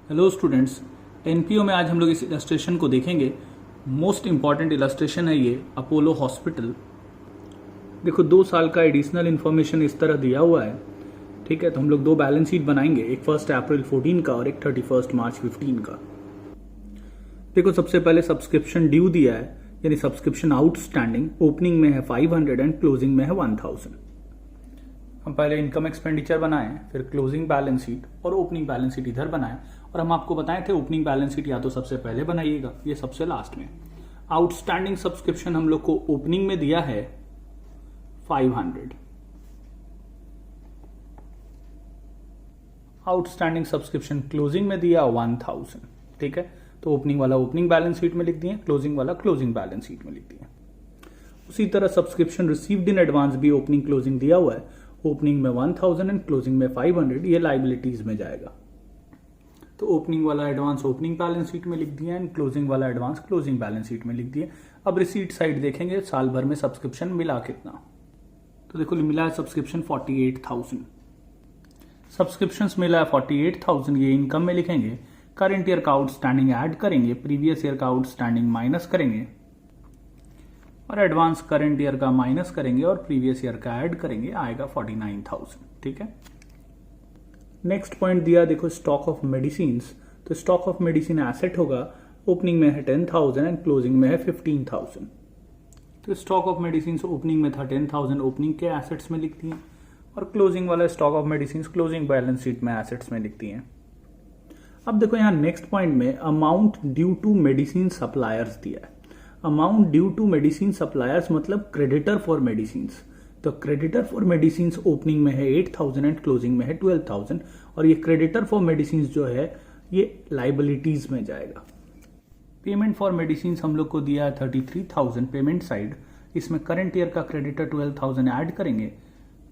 Hello students, NPO में आज हम लोग इस इलस्ट्रेशन को देखेंगे। मोस्ट इंपॉर्टेंट इलस्ट्रेशन है ये अपोलो हॉस्पिटल। देखो 2 साल का एडिशनल इन्फॉर्मेशन इस तरह दिया हुआ है। ठीक है, तो हम लोग 2 बैलेंस शीट बनाएंगे, एक 1 अप्रैल 14 का और एक 31 मार्च 15 का। देखो सबसे पहले सब्सक्रिप्शन ड्यू दिया है, यानी सब्सक्रिप्शन आउटस्टैंडिंग ओपनिंग में है 500 एंड क्लोजिंग में है 1000। हम पहले इनकम एक्सपेंडिचर बनाएं, फिर क्लोजिंग बैलेंस शीट और ओपनिंग बैलेंस शीट इधर बनाएं। और हम आपको बताए थे ओपनिंग बैलेंस शीट या तो सबसे पहले बनाइएगा, ये सबसे लास्ट में। आउटस्टैंडिंग सब्सक्रिप्शन हम लोग को ओपनिंग में दिया है 500, आउटस्टैंडिंग सब्सक्रिप्शन क्लोजिंग में दिया 1000। ठीक है, तो ओपनिंग वाला ओपनिंग बैलेंस शीट में लिख दिए, क्लोजिंग वाला क्लोजिंग बैलेंस शीट में लिख दिए। उसी तरह सब्सक्रिप्शन रिसीव्ड इन एडवांस भी ओपनिंग क्लोजिंग दिया हुआ है, ओपनिंग में 1000 एंड क्लोजिंग में 500, ये लाइबिलिटीज में जाएगा। तो ओपनिंग वाला एडवांस ओपनिंग बैलेंस शीट में लिख दिया एंड क्लोजिंग वाला एडवांस क्लोजिंग बैलेंस शीट में लिख दिए। अब रिसीट साइड देखेंगे, साल भर में सब्सक्रिप्शन मिला कितना। तो देखो मिला है सब्सक्रिप्शन 48,000, सब्सक्रिप्शंस मिला है 48,000, ये इनकम में लिखेंगे। करंट ईयर का आउटस्टैंडिंग ऐड करेंगे, प्रीवियस ईयर का आउटस्टैंडिंग माइनस करेंगे और एडवांस करंट ईयर का माइनस करेंगे और प्रीवियस ईयर का ऐड करेंगे, आएगा 49,000। ठीक है, नेक्स्ट पॉइंट दिया देखो स्टॉक ऑफ मेडिसिन। तो स्टॉक ऑफ मेडिसिन एसेट होगा, ओपनिंग में है 10,000 एंड क्लोजिंग में है 15,000। तो स्टॉक ऑफ मेडिसिन ओपनिंग में था 10,000, ओपनिंग के एसेट्स में लिख दिए और क्लोजिंग वाला stock of medicine closing balance sheet में एसेट्स में लिख दिए। अब देखो यहाँ नेक्स्ट पॉइंट में amount due to medicine suppliers दिया है। Amount due to medicine suppliers मतलब क्रेडिटर फॉर मेडिसिन। तो क्रेडिटर फॉर मेडिसिन ओपनिंग में है 8,000 एंड क्लोजिंग में है 12,000, और ये क्रेडिटर फॉर मेडिसिन जो है ये लाइबिलिटीज में जाएगा। पेमेंट फॉर मेडिसिन हम लोग को दिया है 33,000 पेमेंट साइड, इसमें करंट ईयर का क्रेडिटर 12,000 ऐड करेंगे,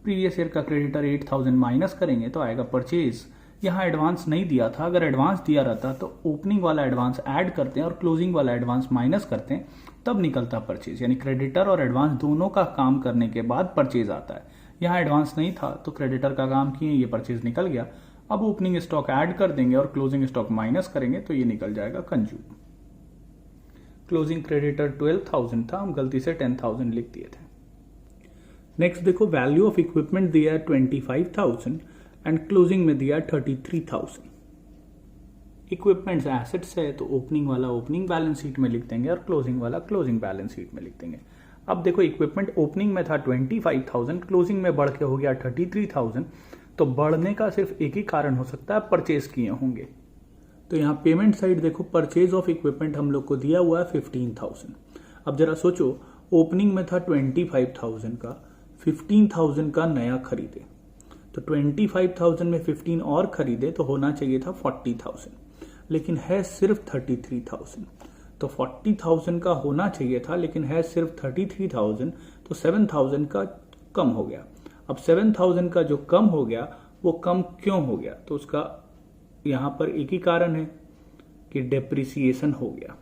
प्रीवियस ईयर का क्रेडिटर 8,000 माइनस करेंगे तो आएगा परचेज। यहाँ एडवांस नहीं दिया था, अगर एडवांस दिया रहता तो ओपनिंग वाला एडवांस ऐड करते हैं और क्लोजिंग वाला एडवांस माइनस करते हैं, तब निकलता परचेज। यानी क्रेडिटर और एडवांस दोनों का काम करने के बाद परचेज आता है। यहाँ एडवांस नहीं था तो क्रेडिटर का काम किए, ये परचेज निकल गया। अब ओपनिंग स्टॉक ऐड कर देंगे और क्लोजिंग स्टॉक माइनस करेंगे तो ये निकल जाएगा कंज्यूम। क्लोजिंग क्रेडिटर 12,000 था, हम गलती से 10,000 लिख दिए थे। नेक्स्ट देखो वैल्यू ऑफ इक्विपमेंट दिया है 25,000 एंड क्लोजिंग में दिया 33,000। इक्विपमेंट्स एसेट्स है तो ओपनिंग वाला ओपनिंग बैलेंस शीट में लिख देंगे और क्लोजिंग वाला क्लोजिंग बैलेंस शीट में लिख देंगे। अब देखो इक्विपमेंट ओपनिंग में था 25,000, क्लोजिंग में बढ़ के हो गया 33,000। तो बढ़ने का सिर्फ एक ही कारण हो सकता है, परचेज किए होंगे। तो यहाँ पेमेंट साइड देखो परचेज ऑफ इक्विपमेंट हम लोग को दिया हुआ है 15,000। अब जरा सोचो ओपनिंग में था 25,000 का, 15,000 का नया खरीदे, तो 25,000 में 15 और खरीदे तो होना चाहिए था 40,000, लेकिन है सिर्फ 33,000। तो 40,000 का होना चाहिए था लेकिन है सिर्फ 33,000, तो 7,000 का कम हो गया। अब 7,000 का जो कम हो गया वो कम क्यों हो गया, तो उसका यहां पर एक ही कारण है कि डेप्रिसिएशन हो गया।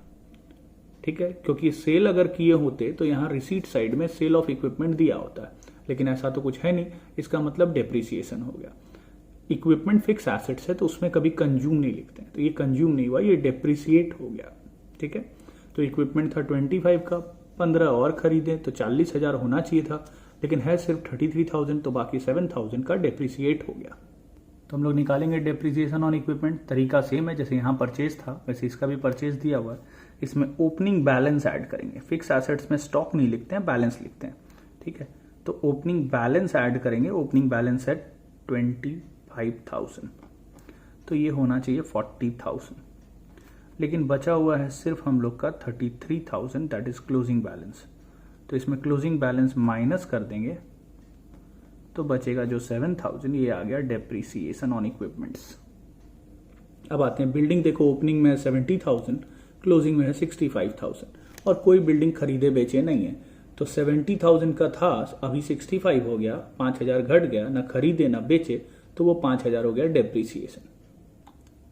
ठीक है, क्योंकि सेल अगर किए होते तो यहां रिसीट साइड में सेल ऑफ इक्विपमेंट दिया होता है, लेकिन ऐसा तो कुछ है नहीं, इसका मतलब डेप्रिसिएशन हो गया। इक्विपमेंट फिक्स एसेट्स है तो उसमें कभी कंज्यूम नहीं लिखते हैं, तो ये कंज्यूम नहीं हुआ, ये डेप्रिसिएट हो गया। ठीक है, तो इक्विपमेंट था 25 का, 15 और खरीदे तो 40,000 होना चाहिए था, लेकिन है सिर्फ 33,000, तो बाकी 7,000 का डेप्रिसिएट हो गया। तो हम लोग निकालेंगे डेप्रिसिएशन ऑन इक्विपमेंट। तरीका सेम है, जैसे यहाँ परचेज था वैसे इसका भी परचेज दिया हुआ है। इसमें ओपनिंग बैलेंस ऐड करेंगे, फिक्स एसेट्स में स्टॉक नहीं लिखते हैं, बैलेंस लिखते हैं। ठीक है, तो ओपनिंग बैलेंस ऐड करेंगे, ओपनिंग बैलेंस है 25,000, तो ये होना चाहिए 40,000, लेकिन बचा हुआ है सिर्फ हम लोग का 33,000, दैट इज क्लोजिंग बैलेंस। तो इसमें क्लोजिंग बैलेंस माइनस कर देंगे तो बचेगा जो 7,000, ये आ गया डेप्रिसिएशन ऑन इक्विपमेंट्स। अब आते हैं बिल्डिंग। देखो ओपनिंग में है 70,000, क्लोजिंग में है 65,000, और कोई बिल्डिंग खरीदे बेचे नहीं है, तो 70,000 का था अभी 65 हो गया, 5,000 घट गया, ना खरीदे ना बेचे, तो वो 5,000 हो गया डेप्रिसिएशन।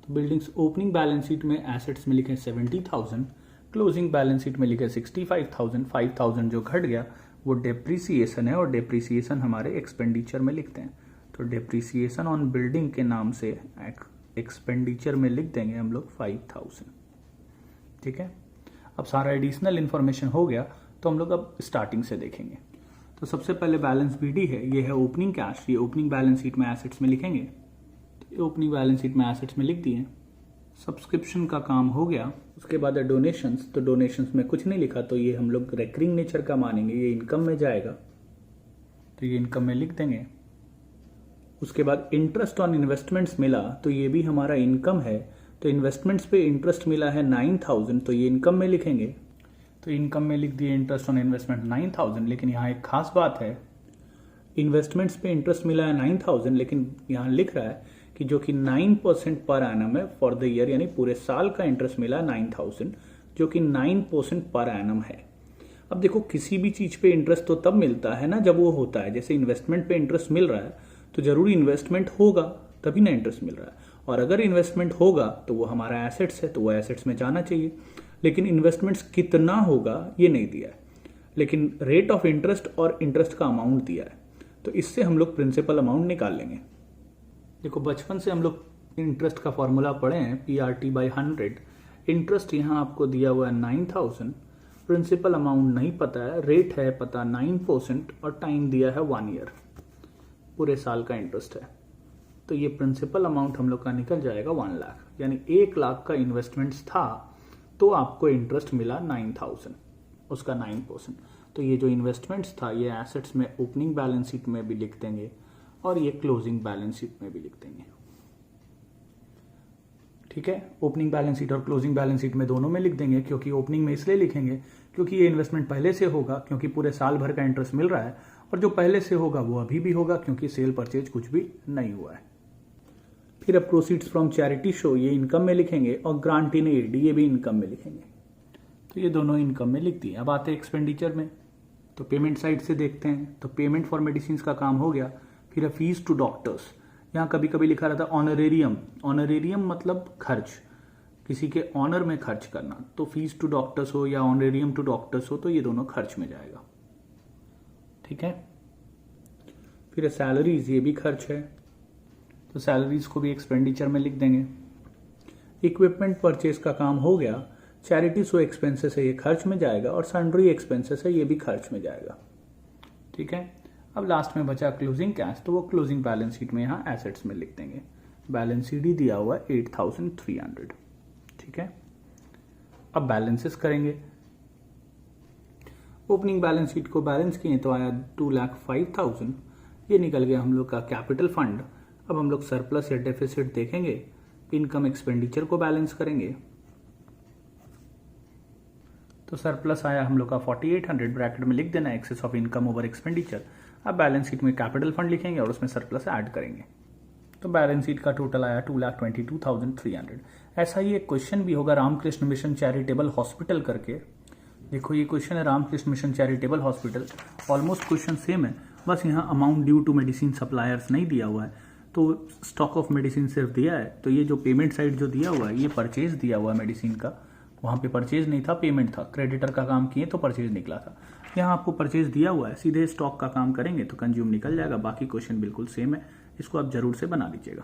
तो बिल्डिंग्स ओपनिंग बैलेंस शीट में एसेट्स में लिखे 70,000, क्लोजिंग बैलेंस शीट में लिखे 65,000, 5,000 जो घट गया वो डेप्रिसिएशन है, और डेप्रिसिएशन हमारे एक्सपेंडिचर में लिखते हैं। तो डेप्रिसिएशन ऑन बिल्डिंग के नाम से एक्सपेंडिचर में लिख देंगे हम लोग 5000। ठीक है, अब सारा एडिशनल इन्फॉर्मेशन हो गया तो हम लोग अब स्टार्टिंग से देखेंगे। तो सबसे पहले बैलेंस बीडी है, ये है ओपनिंग कैश, ये ओपनिंग बैलेंस शीट में एसेट्स में लिखेंगे। तो ये ओपनिंग बैलेंस शीट में एसेट्स में लिख दिए। सब्सक्रिप्शन का काम हो गया। उसके बाद है डोनेशंस, तो डोनेशंस में कुछ नहीं लिखा तो ये हम लोग रेकरिंग नेचर का मानेंगे, ये इनकम में जाएगा तो ये इनकम में लिख देंगे। उसके बाद इंटरेस्ट ऑन इन्वेस्टमेंट्स मिला तो ये भी हमारा इनकम है, तो इन्वेस्टमेंट्स पे इंटरेस्ट मिला है 9000 तो ये इनकम में लिखेंगे। तो इनकम में लिख दिए इंटरेस्ट ऑन इन्वेस्टमेंट 9000, लेकिन यहाँ एक खास बात है, इन्वेस्टमेंट्स पे इंटरेस्ट मिला है 9000 लेकिन यहाँ लिख रहा है कि जो कि 9% पर एनम है फॉर द ईयर, यानी पूरे साल का इंटरेस्ट मिला 9000 जो कि 9% पर एनम है। अब देखो किसी भी चीज पे इंटरेस्ट तो तब मिलता है ना जब वो होता है, जैसे इन्वेस्टमेंट पे इंटरेस्ट मिल रहा है तो जरूरी इन्वेस्टमेंट होगा तभी ना इंटरेस्ट मिल रहा है, और अगर इन्वेस्टमेंट होगा तो वो हमारा एसेट्स है तो वो एसेट्स में जाना चाहिए, लेकिन इन्वेस्टमेंट्स कितना होगा ये नहीं दिया है, लेकिन रेट ऑफ इंटरेस्ट और इंटरेस्ट का अमाउंट दिया है, तो इससे हम लोग प्रिंसिपल अमाउंट निकाल लेंगे। देखो बचपन से हम लोग इंटरेस्ट का फॉर्मूला पढ़े हैं, PRT/100। इंटरेस्ट यहाँ आपको दिया हुआ है 9000, प्रिंसिपल अमाउंट नहीं पता है, रेट है पता 9% और टाइम दिया है 1 ईयर, पूरे साल का इंटरेस्ट है, तो ये प्रिंसिपल अमाउंट हम लोग का निकल जाएगा 1 लाख, यानी 1 लाख का इन्वेस्टमेंट्स था तो आपको इंटरेस्ट मिला 9000, उसका 9%। तो ये जो इन्वेस्टमेंट्स था ये एसेट्स में ओपनिंग बैलेंस शीट में भी लिख देंगे और ये क्लोजिंग बैलेंस शीट में भी लिख देंगे। ठीक है, ओपनिंग बैलेंस शीट और क्लोजिंग बैलेंस शीट में दोनों में लिख देंगे, क्योंकि ओपनिंग में इसलिए लिखेंगे क्योंकि ये इन्वेस्टमेंट पहले से होगा, क्योंकि पूरे साल भर का इंटरेस्ट मिल रहा है, और जो पहले से होगा वो अभी भी होगा क्योंकि सेल परचेज कुछ भी नहीं हुआ है। फिर अब प्रोसीड्स फ्रॉम चैरिटी शो, ये इनकम में लिखेंगे, और ग्रांट इन एड ये भी इनकम में लिखेंगे, तो ये दोनों इनकम में लिख दिए। अब आते हैं एक्सपेंडिचर में, तो पेमेंट साइड से देखते हैं, तो पेमेंट फॉर मेडिसिन का काम हो गया। फिर फीस टू डॉक्टर्स, यहाँ कभी कभी लिखा रहता है ऑनरेरियम, ऑनरेरियम मतलब खर्च, किसी के ऑनर में खर्च करना, तो फीस टू डॉक्टर्स हो या ऑनरेरियम टू डॉक्टर्स हो तो ये दोनों खर्च में जाएगा। ठीक है, फिर सैलरीज, ये भी खर्च है तो सैलरीज को भी एक्सपेंडिचर में लिख देंगे। इक्विपमेंट परचेज का काम हो गया, चैरिटी शो एक्सपेंसेस है ये खर्च में जाएगा, और सन्ड्री एक्सपेंसेस है ये भी खर्च में जाएगा। ठीक है, अब लास्ट में बचा क्लोजिंग कैश, तो वो क्लोजिंग बैलेंस शीट में यहाँ एसेट्स में लिख देंगे। बैलेंस शीट ही दिया हुआ है 8300। ठीक है, अब बैलेंसेस करेंगे। ओपनिंग बैलेंस शीट को बैलेंस किए तो आया 2,05,000, ये निकल गया हम लोग का कैपिटल फंड। अब हम लोग सरप्लस या डेफिसिट देखेंगे, इनकम एक्सपेंडिचर को बैलेंस करेंगे, तो सरप्लस आया हम लोग का 4800, ब्रैकेट में लिख देना excess of income over expenditure. अब बैलेंस शीट में कैपिटल फंड लिखेंगे और उसमें सरप्लस ऐड करेंगे, तो बैलेंस शीट का टोटल आया 2,22,300। ऐसा ही एक क्वेश्चन भी होगा रामकृष्ण मिशन चैरिटेबल हॉस्पिटल करके। देखो ये क्वेश्चन है Ramakrishna mission charitable hospital, almost question same है, बस यहाँ amount due to medicine suppliers नहीं दिया हुआ है, तो स्टॉक ऑफ मेडिसिन सिर्फ दिया है। तो ये जो पेमेंट साइड जो दिया हुआ है ये परचेज दिया हुआ है मेडिसिन का, वहाँ पे परचेज नहीं था, पेमेंट था, क्रेडिटर का काम किए तो परचेज निकला था। यहाँ आपको परचेज दिया हुआ है, सीधे स्टॉक का काम करेंगे तो कंज्यूम निकल जाएगा। बाकी क्वेश्चन बिल्कुल सेम है, इसको आप जरूर से बना लीजिएगा।